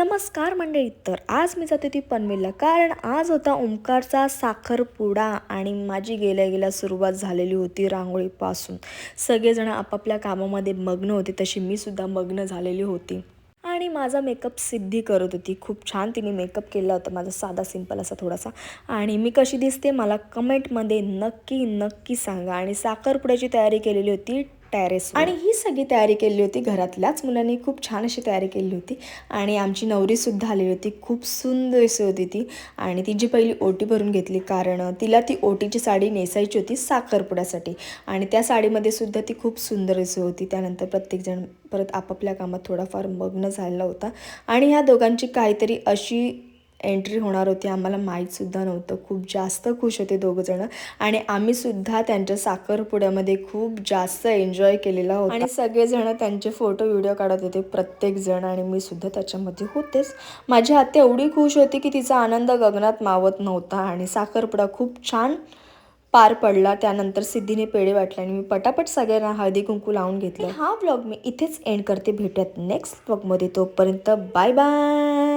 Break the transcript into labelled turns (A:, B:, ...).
A: नमस्कार मंडळी. तर आज मी जाते ती पनवेलला, कारण आज होता ओमकारचा साखरपुडा आणि माझी गेल्या गेल्या सुरुवात झालेली होती रांगोळीपासून. सगळेजण आपापल्या कामामध्ये मग्न होते, तशी मी सुद्धा मग्न झालेली होती. आणि माझा मेकअप सिद्धी करत होती. खूप छान तिने मेकअप केला होता माझा, साधा सिंपल असा थोडासा. आणि मी कशी दिसते मला कमेंटमध्ये नक्की नक्की सांगा. आणि साखरपुड्याची तयारी केलेली होती टेरेस, आणि ही सगळी तयारी केली होती घरातल्याच मुलांनी. खूप छान अशी तयारी केली होती. आणि आमची नवरीसुद्धा आलेली होती. खूप सुंदर अशी होती ती. आणि तिची पहिली ओटी भरून घेतली, कारण तिला ती ओटीची साडी नेसायची होती साखरपुड्यासाठी. आणि त्या साडीमध्ये सुद्धा ती खूप सुंदर अशी होती. त्यानंतर प्रत्येकजण परत आपापल्या कामात थोडाफार मग्न झालेला होता. आणि ह्या दोघांची काहीतरी अशी एंट्री होणार होती, आम्हाला माहीतसुद्धा नव्हतं. खूप जास्त खुश होते दोघंजणं. आणि आम्हीसुद्धा त्यांच्या साखरपुड्यामध्ये खूप जास्त एन्जॉय केलेला होता. आणि सगळेजण त्यांचे फोटो व्हिडिओ काढत होते प्रत्येकजण, आणि मी सुद्धा त्याच्यामध्ये होतेच. माझी आत्या एवढी खुश होती की तिचा आनंद गगनात मावत नव्हता. आणि साखरपुडा खूप छान पार पडला. त्यानंतर सिद्धीने पेढे वाटले आणि मी पटापट सगळ्यांना हळदी कुंकू लावून घेतलं. हा व्लॉग मी इथेच एंड करते. भेटूयात नेक्स्ट व्लॉगमध्ये. तोपर्यंत बाय बाय.